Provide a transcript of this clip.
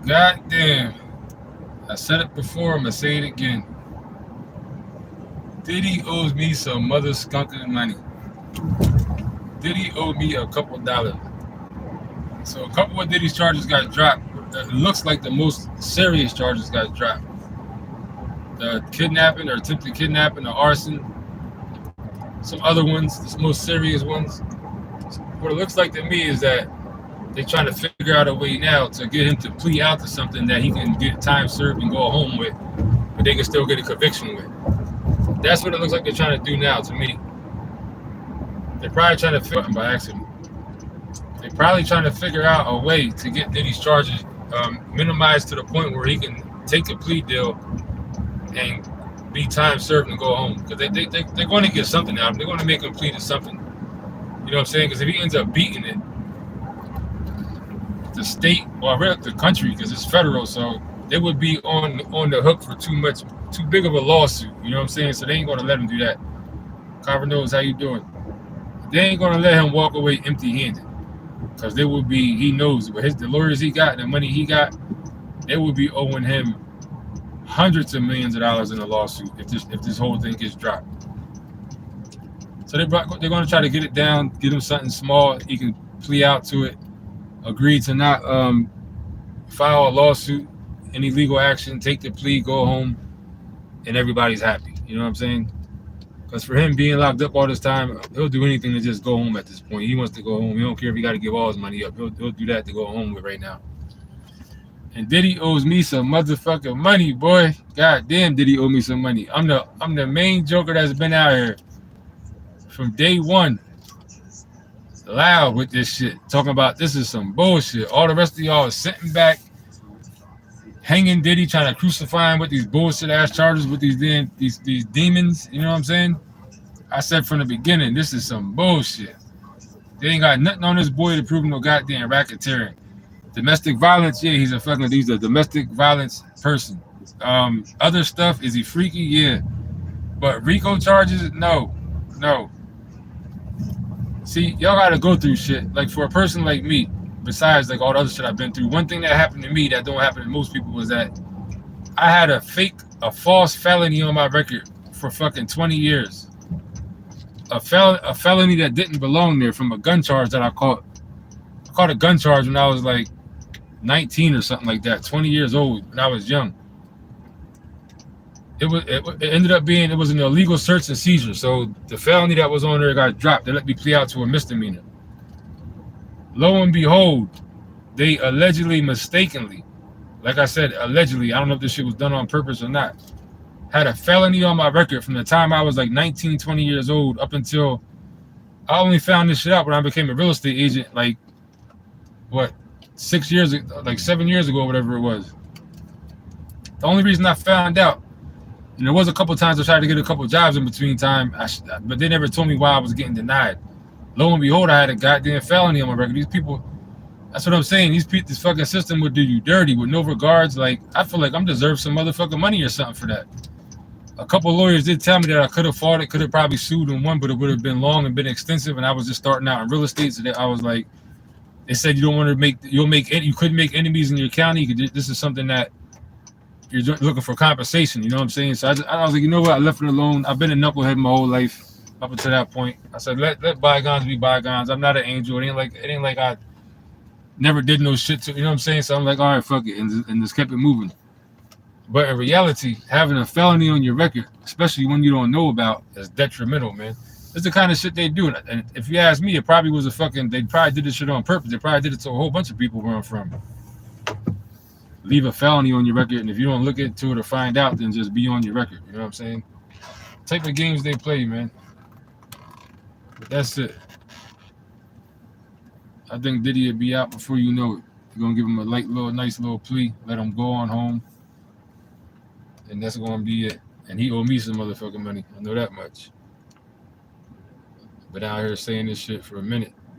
God damn. I said it before, I'm gonna say it again. Diddy owes me some mother skunking money. Diddy owed me a couple dollars. So a couple of Diddy's charges got dropped. It looks like the most serious charges got dropped. The kidnapping or attempted kidnapping or arson. Some other ones, the most serious ones. What it looks like to me is that they're trying to figure out a way now to get him to plea out to something that he can get time served and go home with, but they can still get a conviction with. That's what it looks like they're trying to do now to me. They're probably trying to figure out by accident. They're probably trying to figure out a way to get Diddy's charges minimized to the point where he can take a plea deal and be time served and go home. Because they're going to get something out of him. They're going to make him plead to something. You know what I'm saying? Because if he ends up beating it, the state or the country, because it's federal, so they would be on the hook for too big of a lawsuit. You know what I'm saying? So they ain't gonna let him do that. Carver knows how you doing. They ain't gonna let him walk away empty-handed, because they will be. He knows with the lawyers he got, the money he got, they will be owing him hundreds of millions of dollars in a lawsuit if this whole thing gets dropped. So they're gonna try to get it down, get him something small. He can plea out to it. Agreed to not file a lawsuit, any legal action, take the plea, go home, and everybody's happy. You know what I'm saying? Because for him being locked up all this time, he'll do anything to just go home at this point. He wants to go home. He don't care if he got to give all his money up. He'll do that to go home with right now. And Diddy owes me some motherfucking money, boy. God damn, Diddy owe me some money. I'm the main joker that's been out here from day one. Loud with this shit, talking about this is some bullshit. All the rest of y'all is sitting back, hanging Diddy, trying to crucify him with these bullshit ass charges with these demons. You know what I'm saying? I said from the beginning, this is some bullshit. They ain't got nothing on this boy to prove no goddamn racketeering. Domestic violence, yeah, he's a domestic violence person. Other stuff, is he freaky? Yeah. But RICO charges, no. See, y'all gotta go through shit. Like for a person like me, besides like all the other shit I've been through, one thing that happened to me that don't happen to most people was that I had a false felony on my record for fucking 20 years. A felony that didn't belong there from a gun charge that I caught. I caught a gun charge when I was like 19 or something like that, 20 years old when I was young. It ended up being, it was an illegal search and seizure. So the felony that was on there got dropped. They let me plea out to a misdemeanor. Lo and behold, they allegedly, mistakenly, like I said, allegedly, I don't know if this shit was done on purpose or not, had a felony on my record from the time I was like 19, 20 years old up until I only found this shit out when I became a real estate agent, like, what, 7 years ago, whatever it was. The only reason I found out, and there was a couple times I tried to get a couple jobs in between time, but they never told me why I was getting denied. Lo and behold, I had a goddamn felony on my record. These people, that's what I'm saying. This fucking system would do you dirty with no regards. Like, I feel like I'm deserved some motherfucking money or something for that. A couple of lawyers did tell me that I could have fought it, could have probably sued and won, but it would have been long and been extensive. And I was just starting out in real estate, so that I was like, they said you couldn't make enemies in your county. This is something that you're looking for compensation, you know what I'm saying? So I was like, you know what? I left it alone. I've been a knucklehead my whole life up until that point. I said, let bygones be bygones. I'm not an angel. It ain't like I never did no shit to, you know what I'm saying? So I'm like, all right, fuck it, and just kept it moving. But in reality, having a felony on your record, especially one you don't know about, is detrimental, man. It's the kind of shit they do. And if you ask me, it probably was they probably did this shit on purpose. They probably did it to a whole bunch of people where I'm from. Leave a felony on your record, and if you don't look into it or find out, then just be on your record. You know what I'm saying? Type of games they play, man. But that's it. I think Diddy will be out before you know it. You're gonna give him a nice little plea, let him go on home, and that's gonna be it. And he owe me some motherfucking money. I know that much. Been out here saying this shit for a minute.